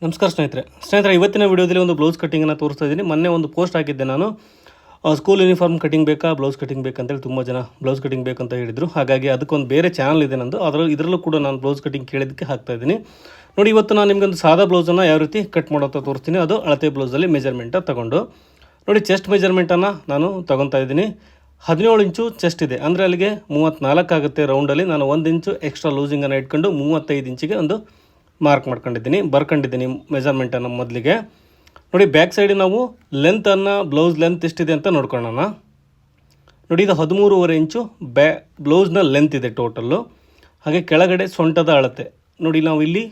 ನಮಸ್ಕಾರ ಸ್ನೇಹಿತರೆ ಇವತ್ತಿನ ವಿಡಿಯೋದಲ್ಲಿ ಒಂದು ಬ್ಲೌಸ್ ಕಟ್ಟಿಂಗನ್ನು ತೋರಿಸ್ತಾ ಇದ್ದೀನಿ. ಮೊನ್ನೆ ಒಂದು ಪೋಸ್ಟ್ ಹಾಕಿದ್ದೆ ನಾನು, ಸ್ಕೂಲ್ ಯೂನಿಫಾರ್ಮ್ ಕಟಿಂಗ್ ಬೇಕಾ, ಬ್ಲೌಸ್ ಕಟಿಂಗ್ ಬೇಕಂತೇಳಿ ತುಂಬ ಜನ ಬ್ಲೌಸ್ ಕಟಿಂಗ್ ಬೇಕಂತ ಹೇಳಿದರು. ಹಾಗಾಗಿ ಅದಕ್ಕೊಂದು ಬೇರೆ ಚಾನಲ್ ಇದೆ ನಂದು, ಇದರಲ್ಲೂ ಕೂಡ ನಾನು ಬ್ಲೌಸ್ ಕಟಿಂಗ್ ಕೇಳಿದ್ದಕ್ಕೆ ಹಾಕ್ತಾ ಇದ್ದೀನಿ. ನೋಡಿ, ಇವತ್ತು ನಾನು ನಿಮಗೊಂದು ಸಾದಾ ಬ್ಲೌಸನ್ನು ಯಾವ ರೀತಿ ಕಟ್ ಮಾಡೋಂತ ತೋರಿಸ್ತೀನಿ. ಅದು ಅಳತೆ ಬ್ಲೌಸಲ್ಲಿ ಮೆಜರ್ಮೆಂಟ ತಗೊಂಡು ನೋಡಿ, ಚೆಸ್ಟ್ ಮೆಜರ್ಮೆಂಟನ್ನು ನಾನು ತೊಗೊತಾ ಇದ್ದೀನಿ. 17 ಇಂಚು ಚೆಸ್ಟ್ ಇದೆ, ಅಂದರೆ ಅಲ್ಲಿಗೆ 34 ಆಗುತ್ತೆ ರೌಂಡಲ್ಲಿ. ನಾನು 1 ಇಂಚು ಎಕ್ಸ್ಟ್ರಾ ಲೂಸಿಂಗನ್ನು ಇಟ್ಕೊಂಡು 35 ಇಂಚಿಗೆ ಒಂದು ಮಾರ್ಕ್ ಬರ್ಕೊಂಡಿದ್ದೀನಿ ಮೆಜರ್ಮೆಂಟನ್ನು. ಮೊದಲಿಗೆ ನೋಡಿ, ಬ್ಯಾಕ್ ಸೈಡ್ ನಾವು ಲೆಂತನ್ನು, ಬ್ಲೌಸ್ ಲೆಂತ್ ಎಷ್ಟಿದೆ ಅಂತ ನೋಡ್ಕೊಳ್ಳೋಣ. ನೋಡಿ, ಇದು 13.5 ಇಂಚು ಬ್ಲೌಸ್ನ ಲೆಂತ್ ಇದೆ ಟೋಟಲ್ಲು. ಹಾಗೆ ಕೆಳಗಡೆ ಸೊಂಟದ ಅಳತೆ ನೋಡಿ, ನಾವು ಇಲ್ಲಿ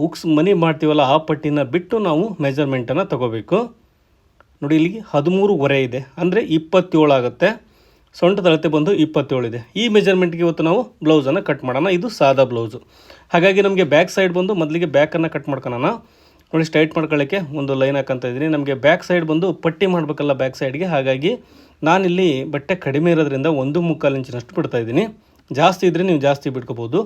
ಉಕ್ಸ್ ಮನಿ ಮಾಡ್ತೀವಲ್ಲ, ಆ ಪಟ್ಟಿನ ಬಿಟ್ಟು ನಾವು ಮೆಜರ್ಮೆಂಟನ್ನು ತಗೋಬೇಕು. ನೋಡಿ, ಇಲ್ಲಿಗೆ 13.5 ಇದೆ, ಅಂದರೆ 27 ಆಗುತ್ತೆ. ಸೊಂಟದ ಅಳತೆ ಬಂದು 27 ಇದೆ. ಈ ಮೆಜರ್ಮೆಂಟ್ಗೆ ಇವತ್ತು ನಾವು ಬ್ಲೌಸನ್ನು ಕಟ್ ಮಾಡೋಣ. ಇದು ಸಾದಾ ಬ್ಲೌಸು. ಹಾಗಾಗಿ ನಮಗೆ ಬ್ಯಾಕ್ ಸೈಡ್ ಬಂದು ಮೊದಲಿಗೆ ಬ್ಯಾಕನ್ನು ಕಟ್ ಮಾಡ್ಕೊಳ್ಳೋಣ. ನೋಡಿ, ಸ್ಟ್ರೈಟ್ ಮಾಡ್ಕೊಳ್ಳೋಕ್ಕೆ ಒಂದು ಲೈನ್ ಹಾಕಂತ ಇದ್ದೀನಿ. ನಮಗೆ ಬ್ಯಾಕ್ ಸೈಡ್ ಬಂದು ಪಟ್ಟಿ ಮಾಡಬೇಕಲ್ಲ ಬ್ಯಾಕ್ ಸೈಡ್ಗೆ. ಹಾಗಾಗಿ ನಾನಿಲ್ಲಿ ಬಟ್ಟೆ ಕಡಿಮೆ ಇರೋದ್ರಿಂದ 1.25 ಇಂಚಿನಷ್ಟು ಬಿಡ್ತಾಯಿದ್ದೀನಿ. ಜಾಸ್ತಿ ಇದ್ದರೆ ನೀವು ಜಾಸ್ತಿ ಬಿಟ್ಕೋಬೋದು.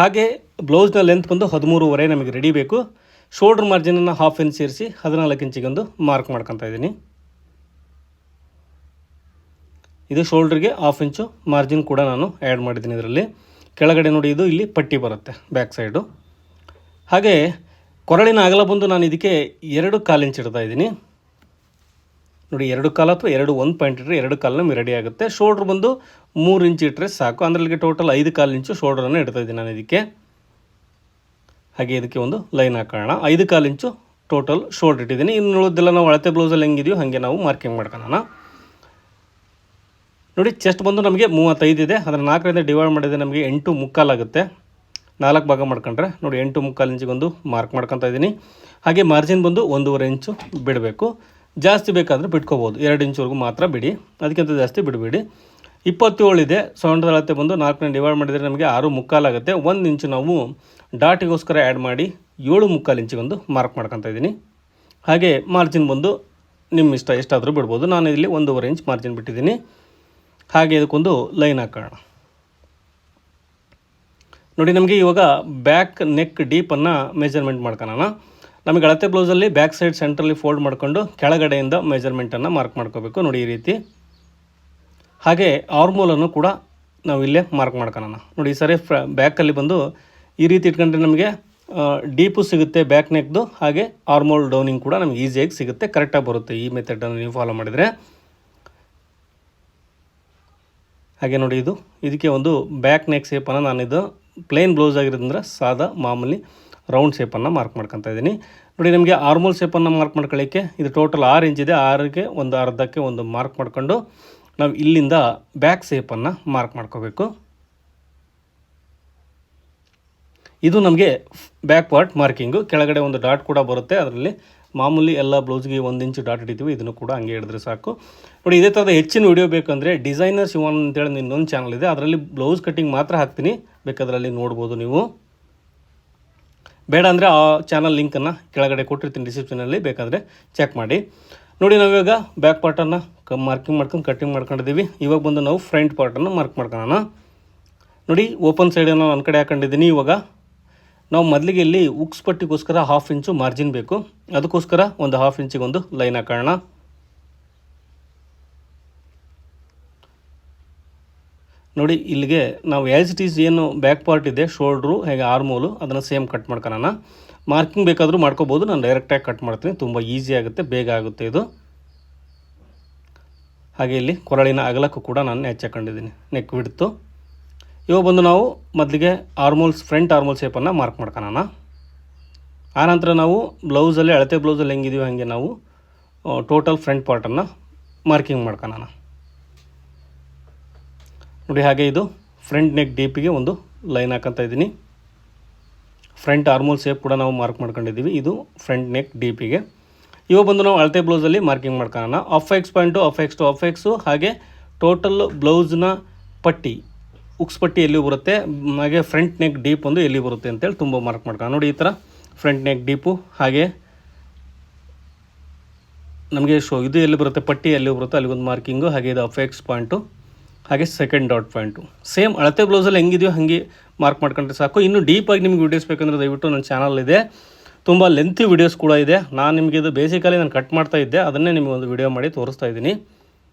ಹಾಗೆ ಬ್ಲೌಸ್ನ ಲೆಂತ್ ಬಂದು 13.5 ನಮಗೆ ರೆಡಿ ಬೇಕು. ಶೋಲ್ಡ್ರ್ ಮಾರ್ಜಿನನ್ನು 1/2 ಇಂಚ್ ಸೇರಿಸಿ 14 ಇಂಚಿಗೆ ಒಂದು ಮಾರ್ಕ್ ಮಾಡ್ಕೊತಾ ಇದ್ದೀನಿ. ಇದು ಶೋಲ್ಡ್ರಿಗೆ 1/2 ಇಂಚು ಮಾರ್ಜಿನ್ ಕೂಡ ನಾನು ಆ್ಯಡ್ ಮಾಡಿದ್ದೀನಿ ಇದರಲ್ಲಿ. ಕೆಳಗಡೆ ನೋಡಿ, ಇದು ಇಲ್ಲಿ ಪಟ್ಟಿ ಬರುತ್ತೆ ಬ್ಯಾಕ್ ಸೈಡು. ಹಾಗೆ ಕೊರಳಿನ ಅಗಲ ಬಂದು ನಾನು ಇದಕ್ಕೆ 2.25 ಇಂಚ್ ಇಡ್ತಾ ಇದ್ದೀನಿ. ನೋಡಿ, 2.25 ಅಥವಾ 1 ಪಾಯಿಂಟ್ ಇಟ್ಟರೆ 2.25 ನಮಗೆ ರೆಡಿ ಆಗುತ್ತೆ. ಶೋಲ್ಡ್ರ್ ಬಂದು 3 ಇಂಚ್ ಇಟ್ಟರೆ ಸಾಕು. ಅದರಲ್ಲಿಗೆ ಟೋಟಲ್ 5.25 ಇಂಚು ಶೋಲ್ಡ್ರನ್ನು ಇಡ್ತಾ ಇದ್ದೀನಿ ನಾನು ಇದಕ್ಕೆ. ಹಾಗೆ ಇದಕ್ಕೆ ಒಂದು ಲೈನ್ ಹಾಕೋಣ. 5.25 ಇಂಚು ಟೋಟಲ್ ಶೋಲ್ಡ್ರ್ ಇಟ್ಟಿದ್ದೀನಿ. ಇನ್ನು ಉಳಿದೆಲ್ಲ ನಾವು ಅಳತೆ ಬ್ಲೌಸಲ್ಲಿ ಹೆಂಗಿದೆಯೋ ಹಾಗೆ ನಾವು ಮಾರ್ಕಿಂಗ್ ಮಾಡ್ಕೊಳ್ಳೋಣ. ನೋಡಿ, ಚೆಸ್ಟ್ ಬಂದು ನಮಗೆ 35 ಇದೆ. ಅದನ್ನು 4ರಿಂದ ಡಿವೈಡ್ ಮಾಡಿದರೆ ನಮಗೆ 8.25 ಆಗುತ್ತೆ. 4 ಭಾಗ ಮಾಡ್ಕೊಂಡ್ರೆ ನೋಡಿ 8.25 ಇಂಚಿಗೊಂದು ಮಾರ್ಕ್ ಮಾಡ್ಕೊತಾ ಇದ್ದೀನಿ. ಹಾಗೆ ಮಾರ್ಜಿನ್ ಬಂದು 1.5 ಇಂಚು ಬಿಡಬೇಕು. ಜಾಸ್ತಿ ಬೇಕಾದರೆ ಬಿಟ್ಕೋಬೋದು, 2 ಇಂಚ್ವರೆಗೂ ಮಾತ್ರ ಬಿಡಿ, ಅದಕ್ಕಿಂತ ಜಾಸ್ತಿ ಬಿಡಬೇಡಿ. 27 ಇದೆ. ಸೊಂಟದ ಅಳತೆ ಬಂದು 4ರಿಂದ ಡಿವೈಡ್ ಮಾಡಿದರೆ ನಮಗೆ 6.25 ಆಗುತ್ತೆ. 1 ಇಂಚು ನಾವು ಡಾಟಿಗೋಸ್ಕರ ಆ್ಯಡ್ ಮಾಡಿ 7.25 ಇಂಚಿಗೊಂದು ಮಾರ್ಕ್ ಮಾಡ್ಕೊತಾ ಇದ್ದೀನಿ. ಹಾಗೆ ಮಾರ್ಜಿನ್ ಬಂದು ನಿಮ್ಮ ಇಷ್ಟ, ಎಷ್ಟಾದರೂ ಬಿಡ್ಬೋದು. ನಾನು ಇಲ್ಲಿ 1.5 ಇಂಚ್ ಮಾರ್ಜಿನ್ ಬಿಟ್ಟಿದ್ದೀನಿ. ಹಾಗೆ ಇದಕ್ಕೊಂದು ಲೈನ್ ಹಾಕೋಣ. ನೋಡಿ, ನಮಗೆ ಇವಾಗ ಬ್ಯಾಕ್ ನೆಕ್ ಡೀಪನ್ನು ಮೆಜರ್ಮೆಂಟ್ ಮಾಡ್ಕೊಳ್ಳೋಣ. ನಮಗೆ ಅಳತೆ ಬ್ಲೌಸಲ್ಲಿ ಬ್ಯಾಕ್ ಸೈಡ್ ಸೆಂಟ್ರಲ್ಲಿ ಫೋಲ್ಡ್ ಮಾಡಿಕೊಂಡು ಕೆಳಗಡೆಯಿಂದ ಮೆಜರ್ಮೆಂಟನ್ನು ಮಾರ್ಕ್ ಮಾಡ್ಕೋಬೇಕು. ನೋಡಿ, ಈ ರೀತಿ. ಹಾಗೆ ಆರ್ಮೋಲನ್ನು ಕೂಡ ನಾವು ಇಲ್ಲೇ ಮಾರ್ಕ್ ಮಾಡ್ಕೊಳ್ಳೋಣ. ನೋಡಿ, ಈ ಸರಿ ಬ್ಯಾಕಲ್ಲಿ ಬಂದು ಈ ರೀತಿ ಇಟ್ಕೊಂಡ್ರೆ ನಮಗೆ ಡೀಪು ಸಿಗುತ್ತೆ ಬ್ಯಾಕ್ ನೆಕ್ದು. ಹಾಗೆ ಆರ್ಮೋಲ್ ಡೌನಿಂಗ್ ಕೂಡ ನಮಗೆ ಈಸಿಯಾಗಿ ಸಿಗುತ್ತೆ, ಕರೆಕ್ಟಾಗಿ ಬರುತ್ತೆ ಈ ಮೆಥಡನ್ನು ನೀವು ಫಾಲೋ ಮಾಡಿದರೆ. ಹಾಗೆ ನೋಡಿ, ಇದಕ್ಕೆ ಒಂದು ಬ್ಯಾಕ್ ನೆಕ್ ಶೇಪನ್ನು ನಾನಿದು ಪ್ಲೇನ್ ಬ್ಲೌಸ್ ಆಗಿರೋದ್ರಿಂದ ಸಾದಾ ಮಾಮೂಲಿ ರೌಂಡ್ ಶೇಪನ್ನು ಮಾರ್ಕ್ ಮಾಡ್ಕೊತಾ ಇದ್ದೀನಿ. ನೋಡಿ, ನಮಗೆ ಆರ್ಮೋಲ್ ಶೇಪನ್ನು ಮಾರ್ಕ್ ಮಾಡ್ಕೊಳ್ಳೋಕ್ಕೆ ಇದು ಟೋಟಲ್ 6 ಇಂಚ್ ಇದೆ. 6ಗೆ ಒಂದು ಅರ್ಧಕ್ಕೆ ಒಂದು ಮಾರ್ಕ್ ಮಾಡ್ಕೊಂಡು ನಾವು ಇಲ್ಲಿಂದ ಬ್ಯಾಕ್ ಶೇಪನ್ನು ಮಾರ್ಕ್ ಮಾಡ್ಕೋಬೇಕು. ಇದು ನಮಗೆ ಬ್ಯಾಕ್ ಪಾರ್ಟ್ ಮಾರ್ಕಿಂಗು. ಕೆಳಗಡೆ ಒಂದು ಡಾಟ್ ಕೂಡ ಬರುತ್ತೆ. ಅದರಲ್ಲಿ ಮಾಮೂಲಿ ಎಲ್ಲ ಬ್ಲೌಸ್ಗೆ 1 ಇಂಚು ಡಾಟ್ ಹಿಡಿತೀವಿ. ಇದನ್ನು ಕೂಡ ಹಂಗೆ ಹಿಡಿದ್ರೆ ಸಾಕು. ನೋಡಿ, ಇದೇ ಥರದ ಹೆಚ್ಚಿನ ವಿಡಿಯೋ ಬೇಕಂದರೆ ಡಿಸೈನರ್ ಶಿವನ್ ಅಂತೇಳಿ ಇನ್ನೊಂದು ಚಾನಲ್ ಇದೆ, ಅದರಲ್ಲಿ ಬ್ಲೌಸ್ ಕಟ್ಟಿಂಗ್ ಮಾತ್ರ ಹಾಕ್ತೀನಿ, ಬೇಕಾದ್ರಲ್ಲಿ ನೋಡ್ಬೋದು ನೀವು. ಬೇಡ ಅಂದರೆ ಆ ಚಾನಲ್ ಲಿಂಕನ್ನು ಕೆಳಗಡೆ ಕೊಟ್ಟಿರ್ತೀನಿ ಡಿಸ್ಕ್ರಿಪ್ಷನಲ್ಲಿ, ಬೇಕಾದರೆ ಚೆಕ್ ಮಾಡಿ. ನೋಡಿ, ನಾವಿವಾಗ ಬ್ಯಾಕ್ ಪಾರ್ಟನ್ನು ಮಾರ್ಕಿಂಗ್ ಮಾಡ್ಕೊಂಡು ಕಟ್ಟಿಂಗ್ ಮಾಡ್ಕೊಂಡಿದ್ದೀವಿ. ಇವಾಗ ಬಂದು ನಾವು ಫ್ರಂಟ್ ಪಾರ್ಟನ್ನು ಮಾರ್ಕ್ ಮಾಡ್ಕೊಳ್ಳೋಣ. ನೋಡಿ, ಓಪನ್ ಸೈಡನ್ನು ಒಂದು ಕಡೆ ಹಾಕೊಂಡಿದ್ದೀನಿ. ಇವಾಗ ನಾವು ಮೊದಲಿಗೆ ಇಲ್ಲಿ ಉಕ್ಸ್ ಪಟ್ಟಿಗೋಸ್ಕರ 1/2 ಇಂಚು ಮಾರ್ಜಿನ್ ಬೇಕು. ಅದಕ್ಕೋಸ್ಕರ ಒಂದು 1/2 ಇಂಚಿಗೆ ಒಂದು ಲೈನ್ ಹಾಕೋಣ. ನೋಡಿ, ಇಲ್ಲಿಗೆ ನಾವು ಆ್ಯಸ್ ಇಟ್ ಈಸ್ ಏನು ಬ್ಯಾಕ್ ಪಾರ್ಟ್ ಇದೆ, ಶೋಲ್ಡ್ರು ಹಾಗೆ ಆರ್ಮೋಲು, ಅದನ್ನು ಸೇಮ್ ಕಟ್ ಮಾಡ್ಕೊಳ್ಳೋಣ. ಮಾರ್ಕಿಂಗ್ ಬೇಕಾದರೂ ಮಾಡ್ಕೋಬೋದು, ನಾನು ಡೈರೆಕ್ಟಾಗಿ ಕಟ್ ಮಾಡ್ತೀನಿ, ತುಂಬ ಈಸಿ ಆಗುತ್ತೆ, ಬೇಗ ಆಗುತ್ತೆ ಇದು. ಹಾಗೆ ಇಲ್ಲಿ ಕೊರಳಿನ ಅಗಲಕ್ಕೂ ಕೂಡ ನಾನು ಹಾಕೊಂಡಿದ್ದೀನಿ, ನೆಕ್ ಬಿಡ್ತು. ಇವಾಗ ಬಂದು ನಾವು ಮೊದಲಿಗೆ ಫ್ರಂಟ್ ಆರ್ಮೋಲ್ ಶೇಪನ್ನು ಮಾರ್ಕ್ ಮಾಡ್ಕೊಳ್ಳೋಣ. ಆನಂತರ ನಾವು ಬ್ಲೌಸಲ್ಲಿ ಅಳತೆ ಬ್ಲೌಸಲ್ಲಿ ಹೆಂಗಿದೆಯೋ ಹಾಗೆ ನಾವು ಟೋಟಲ್ ಫ್ರಂಟ್ ಪಾರ್ಟನ್ನು ಮಾರ್ಕಿಂಗ್ ಮಾಡ್ಕೊಳ್ಳೋಣ. ನೋಡಿ, ಹಾಗೆ ಇದು ಫ್ರಂಟ್ ನೆಕ್ ಡೀಪಿಗೆ ಒಂದು ಲೈನ್ ಹಾಕೋತಾ ಇದ್ದೀನಿ. ಫ್ರಂಟ್ ಆರ್ಮೋಲ್ ಶೇಪ್ ಕೂಡ ನಾವು ಮಾರ್ಕ್ ಮಾಡ್ಕೊಂಡಿದ್ದೀವಿ. ಇದು ಫ್ರಂಟ್ ನೆಕ್ ಡೀಪಿಗೆ. ಇವಾಗ ಬಂದು ನಾವು ಅಳತೆ ಬ್ಲೌಸಲ್ಲಿ ಮಾರ್ಕಿಂಗ್ ಮಾಡ್ಕೊಳ್ಳೋಣ. ಅಫ್ ಪಾಯಿಂಟು, ಅಫ್ ಎಕ್ಸು, ಹಾಗೆ ಟೋಟಲ್ ಬ್ಲೌಸ್ನ ಪಟ್ಟಿ, ಉಕ್ಸ್ ಪಟ್ಟಿ ಎಲ್ಲಿ ಬರುತ್ತೆ, ಹಾಗೆ ಫ್ರಂಟ್ ನೆಕ್ ಡೀಪ್ ಒಂದು ಎಲ್ಲಿ ಬರುತ್ತೆ ಅಂತೇಳಿ ತುಂಬ ಮಾರ್ಕ್ ಮಾಡ್ಕೊಳ್ಳೋಣ. ನೋಡಿ, ಈ ಥರ ಫ್ರಂಟ್ ನೆಕ್ ಡೀಪು, ಹಾಗೆ ನಮಗೆ ಇದು ಎಲ್ಲಿ ಬರುತ್ತೆ, ಪಟ್ಟಿ ಎಲ್ಲಿ ಬರುತ್ತೆ ಅಲ್ಲಿಗೊಂದು ಮಾರ್ಕಿಂಗು, ಹಾಗೆ ಇದು ಅಫ್ ಪಾಯಿಂಟು, ಹಾಗೆ ಸೆಕೆಂಡ್ ಡಾಟ್ ಪಾಯಿಂಟು ಸೇಮ್ ಅಳತೆ ಬ್ಲೌಸಲ್ಲಿ ಹೆಂಗಿದೆಯೋ ಹಾಗೆ ಮಾರ್ಕ್ ಮಾಡ್ಕೊಂಡ್ರೆ ಸಾಕು. ಇನ್ನೂ ಡೀಪಾಗಿ ನಿಮ್ಗೆ ವೀಡಿಯೋಸ್ ಬೇಕಂದರೆ ದಯವಿಟ್ಟು ನನ್ನ ಚಾನಲ್ ಇದೆ, ತುಂಬ ಲೆಂತಿ ವೀಡಿಯೋಸ್ ಕೂಡ ಇದೆ. ನಾನು ನಿಮಗೆ ಇದು ಬೇಸಿಕಲಿ ನಾನು ಕಟ್ ಮಾಡ್ತಾ ಇದ್ದೆ, ಅದನ್ನೇ ನಿಮಗೆ ಒಂದು ವೀಡಿಯೋ ಮಾಡಿ ತೋರಿಸ್ತಾ ಇದ್ದೀನಿ.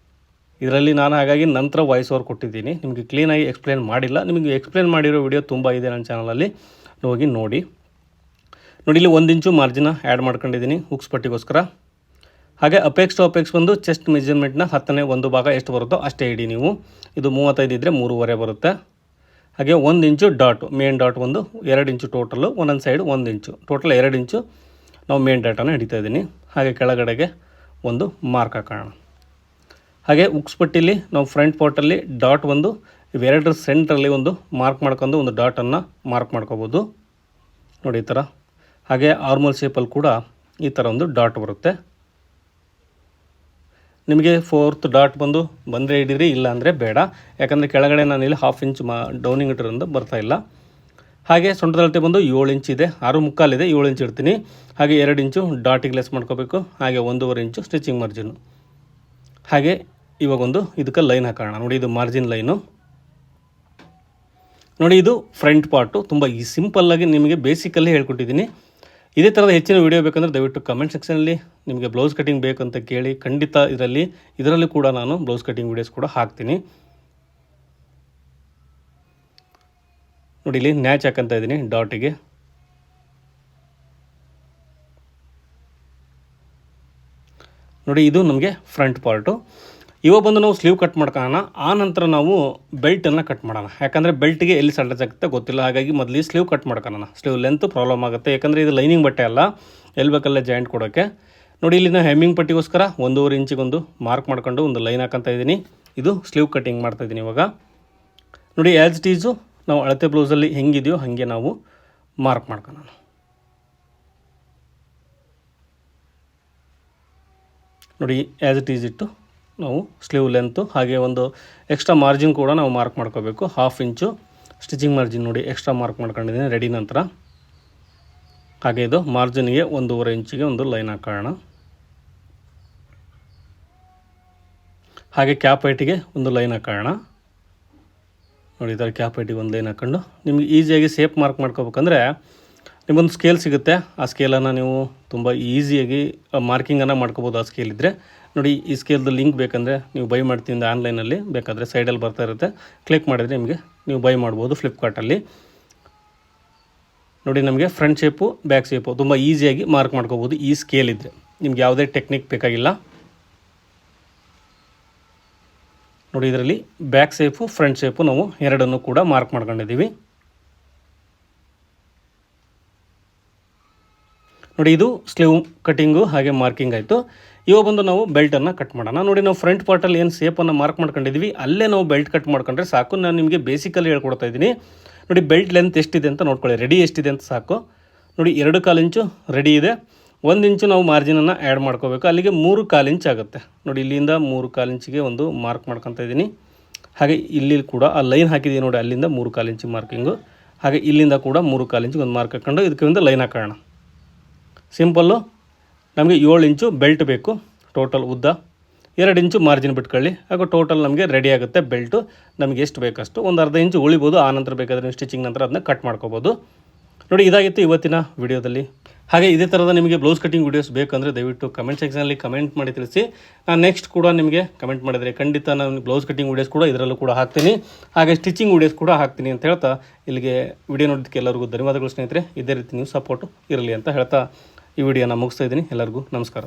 ಇದರಲ್ಲಿ ನಾನು ಹಾಗಾಗಿ ನಂತರ ವಾಯ್ಸ್ ಓವರ್ ಕೊಟ್ಟಿದ್ದೀನಿ, ನಿಮಗೆ ಕ್ಲೀನಾಗಿ ಎಕ್ಸ್ಪ್ಲೇನ್ ಮಾಡಿಲ್ಲ. ನಿಮಗೆ ಎಕ್ಸ್ಪ್ಲೇನ್ ಮಾಡಿರೋ ವಿಡಿಯೋ ತುಂಬ ಇದೆ ನನ್ನ ಚಾನಲಲ್ಲಿ, ಹೋಗಿ ನೋಡಿ. ಇಲ್ಲಿ 1 ಇಂಚು ಮಾರ್ಜಿನ ಆ್ಯಡ್ ಮಾಡ್ಕೊಂಡಿದ್ದೀನಿ ಹುಕ್ಸ್ ಪಟ್ಟಿಗೋಸ್ಕರ. ಹಾಗೆ ಅಪೆಕ್ಸ್ ಟು ಅಪೆಕ್ಸ್ ಬಂದು ಚೆಸ್ಟ್ ಮೆಜರ್ಮೆಂಟ್ನ 10ನೇ 1 ಭಾಗ ಎಷ್ಟು ಬರುತ್ತೋ ಅಷ್ಟೇ ಇಡಿ ನೀವು. ಇದು 35 ಇದ್ದರೆ 3.5 ಬರುತ್ತೆ. ಹಾಗೆ 1 ಇಂಚು ಡಾಟು, ಮೇನ್ ಡಾಟ್ ಒಂದು 2 ಇಂಚು ಟೋಟಲು, ಒಂದೊಂದು ಸೈಡ್ 1 ಇಂಚು, ಟೋಟಲ್ 2 ಇಂಚು ನಾವು ಮೇನ್ ಡಾಟನ್ನು ಹಿಡಿತಾ ಇದ್ದೀನಿ. ಹಾಗೆ ಕೆಳಗಡೆಗೆ ಒಂದು ಮಾರ್ಕ್ ಹಾಕೋಣ. ಹಾಗೆ ಉಕ್ಸ್ ಪಟ್ಟಿಲಿ ನಾವು ಫ್ರಂಟ್ ಪಾರ್ಟಲ್ಲಿ ಡಾಟ್ ಒಂದು ಇವೆರಡರ ಸೆಂಟ್ರಲ್ಲಿ ಒಂದು ಮಾರ್ಕ್ ಮಾಡ್ಕೊಂಡು ಒಂದು ಡಾಟನ್ನು ಮಾರ್ಕ್ ಮಾಡ್ಕೋಬೋದು ನೋಡಿ ಈ ಥರ. ಹಾಗೆ ಆರ್ಮಲ್ ಶೇಪಲ್ಲಿ ಕೂಡ ಈ ಥರ ಒಂದು ಡಾಟ್ ಬರುತ್ತೆ. ನಿಮಗೆ 4th ಡಾಟ್ ಬಂದರೆ ಹಿಡೀರಿ, ಇಲ್ಲ ಅಂದರೆ ಬೇಡ. ಯಾಕಂದರೆ ಕೆಳಗಡೆ ನಾನು ಇಲ್ಲಿ 1/2 ಇಂಚ್ ಡೌನಿಂಗ್ ಇಟ್ಟಿರೋದ್ರಿಂದ ಬರ್ತಾಯಿಲ್ಲ. ಹಾಗೆ ಸೊಂಟದ ಅಳತೆ ಬಂದು 7 ಇಂಚ್ ಇದೆ, 6.25 ಇದೆ, 7 ಇಂಚ್ ಇಡ್ತೀನಿ. ಹಾಗೆ 2 ಇಂಚು ಡಾಟಿಗೆ ಲೆಸ್ ಮಾಡ್ಕೋಬೇಕು. ಹಾಗೆ 1.5 ಇಂಚು ಸ್ಟಿಚಿಂಗ್ ಮಾರ್ಜಿನು. ಹಾಗೆ ಇವಾಗೊಂದು ಇದಕ್ಕೆ ಲೈನ್ ಹಾಕೋಣ ನೋಡಿ. ಇದು ಮಾರ್ಜಿನ್ ಲೈನು ನೋಡಿ. ಇದು ಫ್ರಂಟ್ ಪಾರ್ಟು. ತುಂಬ ಈ ಸಿಂಪಲ್ಲಾಗಿ ನಿಮಗೆ ಬೇಸಿಕಲ್ಲಿ ಹೇಳ್ಕೊಟ್ಟಿದ್ದೀನಿ. ಇದೇ ಥರದ ಹೆಚ್ಚಿನ ವೀಡಿಯೋ ಬೇಕಂದರೆ ದಯವಿಟ್ಟು ಕಮೆಂಟ್ ಸೆಕ್ಷನಲ್ಲಿ ನಿಮಗೆ ಬ್ಲೌಸ್ ಕಟಿಂಗ್ ಬೇಕಂತ ಕೇಳಿ. ಖಂಡಿತ ಇದರಲ್ಲಿ ಕೂಡ ನಾನು ಬ್ಲೌಸ್ ಕಟಿಂಗ್ ವೀಡಿಯೋಸ್ ಕೂಡ ಹಾಕ್ತೀನಿ ನೋಡಿ. ಇಲ್ಲಿ ನ್ಯಾಚ್ ಹಾಕಂತ ಇದ್ದೀನಿ ಡಾಟಿಗೆ. ನೋಡಿ ಇದು ನಮಗೆ ಫ್ರಂಟ್ ಪಾರ್ಟು. ಇವಾಗ ನಾವು ಸ್ಲೀವ್ ಕಟ್ ಮಾಡ್ಕೊಳ್ಳೋಣ. ಆ ನಂತರ ನಾವು ಬೆಲ್ಟನ್ನು ಕಟ್ ಮಾಡೋಣ. ಯಾಕಂದರೆ ಬೆಲ್ಟ್ಗೆ ಎಲ್ಲಿ ಅಟ್ಯಾಚ್ ಆಗುತ್ತೆ ಗೊತ್ತಿಲ್ಲ, ಹಾಗಾಗಿ ಮೊದಲು ಸ್ಲೀವ್ ಕಟ್ ಮಾಡ್ಕೊಳ್ಳೋಣ. ಸ್ಲೀವ್ ಲೆಂತ್ ಪ್ರಾಬ್ಲಮ್ ಆಗುತ್ತೆ, ಯಾಕಂದರೆ ಇದು ಲೈನಿಂಗ್ ಬಟ್ಟೆ ಅಲ್ಲ, ಎಲ್ಲಿ ಬೇಕಲ್ಲೇ ಜಾಯಿಂಟ್ ಕೊಡೋಕ್ಕೆ. ನೋಡಿ ಇಲ್ಲಿ ನಾವು ಹೆಮ್ಮಿಂಗ್ ಪಟ್ಟಿಗೋಸ್ಕರ 1.5 ಇಂಚಿಗೊಂದು ಮಾರ್ಕ್ ಮಾಡ್ಕೊಂಡು ಒಂದು ಲೈನ್ ಹಾಕಂತ ಇದ್ದೀನಿ. ಇದು ಸ್ಲೀವ್ ಕಟ್ಟಿಂಗ್ ಮಾಡ್ತಾಯಿದ್ದೀನಿ ಇವಾಗ ನೋಡಿ. ಆ್ಯಸ್ ಇಟ್ ಈಸು ನಾವು ಅಳತೆ ಬ್ಲೌಸಲ್ಲಿ ಹೆಂಗಿದೆಯೋ ಹಾಗೆ ನಾವು ಮಾರ್ಕ್ ಮಾಡ್ಕೊಳ್ಳೋಣ ನೋಡಿ. ಆ್ಯಸ್ ಇಟ್ ಈಸ್ ಇಟ್ಟು ನಾವು ಸ್ಲೀವ್ ಲೆಂತು ಹಾಗೆ ಒಂದು ಎಕ್ಸ್ಟ್ರಾ ಮಾರ್ಜಿನ್ ಕೂಡ ನಾವು ಮಾರ್ಕ್ ಮಾಡ್ಕೋಬೇಕು. 1/2 ಇಂಚು ಸ್ಟಿಚಿಂಗ್ ಮಾರ್ಜಿನ್ ನೋಡಿ ಎಕ್ಸ್ಟ್ರಾ ಮಾರ್ಕ್ ಮಾಡ್ಕೊಂಡಿದ್ದೀನಿ ರೆಡಿ ನಂತರ. ಹಾಗೆ ಇದು ಮಾರ್ಜಿನ್ಗೆ 1.5 ಇಂಚಿಗೆ ಒಂದು ಲೈನ್ ಹಾಕೋಣ. ಹಾಗೆ ಕ್ಯಾಪ್ ಹೈಟಿಗೆ ಒಂದು ಲೈನ್ ಹಾಕೋಣ ನೋಡಿ. ಈ ಥರ ಕ್ಯಾಪ್ ಹೈಟಿಗೆ ಒಂದು ಲೈನ್ ಹಾಕ್ಕೊಂಡು ನಿಮ್ಗೆ ಈಸಿಯಾಗಿ ಸೇಪ್ ಮಾರ್ಕ್ ಮಾಡ್ಕೋಬೇಕಂದ್ರೆ ನಿಮ್ಮೊಂದು ಸ್ಕೇಲ್ ಸಿಗುತ್ತೆ. ಆ ಸ್ಕೇಲನ್ನು ನೀವು ತುಂಬ ಈಸಿಯಾಗಿ ಮಾರ್ಕಿಂಗನ್ನು ಮಾಡ್ಕೋಬೋದು. ಆ ಸ್ಕೇಲ್ ಇದ್ದರೆ ನೋಡಿ. ಈ ಸ್ಕೇಲ್ದು ಲಿಂಕ್ ಬೇಕಂದರೆ ನೀವು ಬೈ ಮಾಡ್ತೀನಿ ಆನ್ಲೈನಲ್ಲಿ, ಬೇಕಾದರೆ ಸೈಡಲ್ಲಿ ಬರ್ತಾ ಇರುತ್ತೆ, ಕ್ಲಿಕ್ ಮಾಡಿದರೆ ನಿಮಗೆ ನೀವು ಬೈ ಮಾಡ್ಬೋದು ಫ್ಲಿಪ್ಕಾರ್ಟಲ್ಲಿ ನೋಡಿ. ನಮಗೆ ಫ್ರಂಟ್ ಶೇಪು ಬ್ಯಾಕ್ ಶೇಪು ತುಂಬ ಈಸಿಯಾಗಿ ಮಾರ್ಕ್ ಮಾಡ್ಕೋಬೋದು ಈ ಸ್ಕೇಲ್ ಇದ್ದರೆ. ನಿಮ್ಗೆ ಯಾವುದೇ ಟೆಕ್ನಿಕ್ ಬೇಕಾಗಿಲ್ಲ ನೋಡಿ. ಇದರಲ್ಲಿ ಬ್ಯಾಕ್ ಶೇಪು ಫ್ರಂಟ್ ಶೇಪು ನಾವು ಎರಡನ್ನೂ ಕೂಡ ಮಾರ್ಕ್ ಮಾಡ್ಕೊಂಡಿದ್ದೀವಿ ನೋಡಿ. ಇದು ಸ್ಲೀವ್ ಕಟ್ಟಿಂಗು ಹಾಗೆ ಮಾರ್ಕಿಂಗ್ ಆಯಿತು. ಇವಾಗ ನಾವು ಬೆಲ್ಟನ್ನು ಕಟ್ ಮಾಡೋಣ ನೋಡಿ. ನಾವು ಫ್ರಂಟ್ ಪಾರ್ಟಲ್ಲಿ ಏನು ಶೇಪನ್ನು ಮಾರ್ಕ್ ಮಾಡ್ಕೊಂಡಿದ್ದೀವಿ ಅಲ್ಲೇ ನಾವು ಬೆಲ್ಟ್ ಕಟ್ ಮಾಡ್ಕೊಂಡ್ರೆ ಸಾಕು. ನಾನು ನಿಮಗೆ ಬೇಸಿಕಲ್ಲಿ ಹೇಳ್ಕೊಡ್ತಾ ಇದ್ದೀನಿ ನೋಡಿ. ಬೆಲ್ಟ್ ಲೆಂತ್ ಎಷ್ಟಿದೆ ಅಂತ ನೋಡ್ಕೊಳ್ಳಿ, ರೆಡಿ ಎಷ್ಟಿದೆ ಅಂತ ಸಾಕು ನೋಡಿ. 2.25 ಇಂಚು ರೆಡಿ ಇದೆ. 1 ಇಂಚು ನಾವು ಮಾರ್ಜಿನನ್ನು ಆ್ಯಡ್ ಮಾಡ್ಕೋಬೇಕು. ಅಲ್ಲಿಗೆ 3.25 ಇಂಚ್ ಆಗುತ್ತೆ ನೋಡಿ. ಇಲ್ಲಿಂದ 3.25 ಇಂಚಿಗೆ ಒಂದು ಮಾರ್ಕ್ ಮಾಡ್ಕೊತಾ ಇದ್ದೀನಿ. ಹಾಗೆ ಇಲ್ಲಿ ಕೂಡ ಆ ಲೈನ್ ಹಾಕಿದ್ದೀವಿ ನೋಡಿ, ಅಲ್ಲಿಂದ 3.25 ಇಂಚು ಮಾರ್ಕಿಂಗು. ಹಾಗೆ ಇಲ್ಲಿಂದ ಕೂಡ 3.25 ಇಂಚಿಗೆ ಒಂದು ಮಾರ್ಕ್ ಹಾಕ್ಕೊಂಡು ಇದಕ್ಕೆ ಒಂದು ಲೈನ್ ಹಾಕೋಣ. ಸಿಂಪಲ್ಲು. ನಮಗೆ 7 ಇಂಚು ಬೆಲ್ಟ್ ಬೇಕು ಟೋಟಲ್ ಉದ್ದ, 2 ಇಂಚು ಮಾರ್ಜಿನ್ ಬಿಟ್ಕೊಳ್ಳಿ. ಹಾಗೂ ಟೋಟಲ್ ನಮಗೆ ರೆಡಿ ಆಗುತ್ತೆ ಬೆಲ್ಟು. ನಮಗೆ ಎಷ್ಟು ಬೇಕಷ್ಟು, ಒಂದು ಅರ್ಧ ಇಂಚು ಉಳಿಬೋದು. ಆ ನಂತರ ಬೇಕಾದರೆ ನೀವು ಸ್ಟಿಚಿಂಗ್ ನಂತರ ಅದನ್ನ ಕಟ್ ಮಾಡ್ಕೋಬೋದು ನೋಡಿ. ಇದಾಗಿತ್ತು ಇವತ್ತಿನ ವಿಡಿಯೋದಲ್ಲಿ. ಹಾಗೆ ಇದೇ ಥರದ ನಿಮಗೆ ಬ್ಲೌಸ್ ಕಟಿಂಗ್ ವೀಡಿಯೋಸ್ ಬೇಕಂದರೆ ದಯವಿಟ್ಟು ಕಮೆಂಟ್ ಸೆಕ್ಷನಲ್ಲಿ ಕಮೆಂಟ್ ಮಾಡಿ ತಿಳಿಸಿ. ನಾನು ನೆಕ್ಸ್ಟ್ ಕೂಡ ನಿಮಗೆ ಕಮೆಂಟ್ ಮಾಡಿದರೆ ಖಂಡಿತ ನಾನು ಬ್ಲೌಸ್ ಕಟಿಂಗ್ ವೀಡಿಯೋಸ್ ಕೂಡ ಇದರಲ್ಲೂ ಕೂಡ ಹಾಕ್ತೀನಿ. ಹಾಗೆ ಸ್ಟಿಚಿಂಗ್ ವೀಡಿಯೋಸ್ ಕೂಡ ಹಾಕ್ತೀನಿ ಅಂತ ಹೇಳ್ತಾ ಇಲ್ಲಿಗೆ ವಿಡಿಯೋ ನೋಡೋದಕ್ಕೆ ಎಲ್ಲರಿಗೂ ಧನ್ಯವಾದಗಳು ಸ್ನೇಹಿತರೆ. ಇದೇ ರೀತಿ ನೀವು ಸಪೋರ್ಟು ಇರಲಿ ಅಂತ ಹೇಳ್ತಾ ಈ ವಿಡಿಯೋನ ಮುಗಿಸ್ತಾ ಇದ್ದೀನಿ. ಎಲ್ಲರಿಗೂ ನಮಸ್ಕಾರ.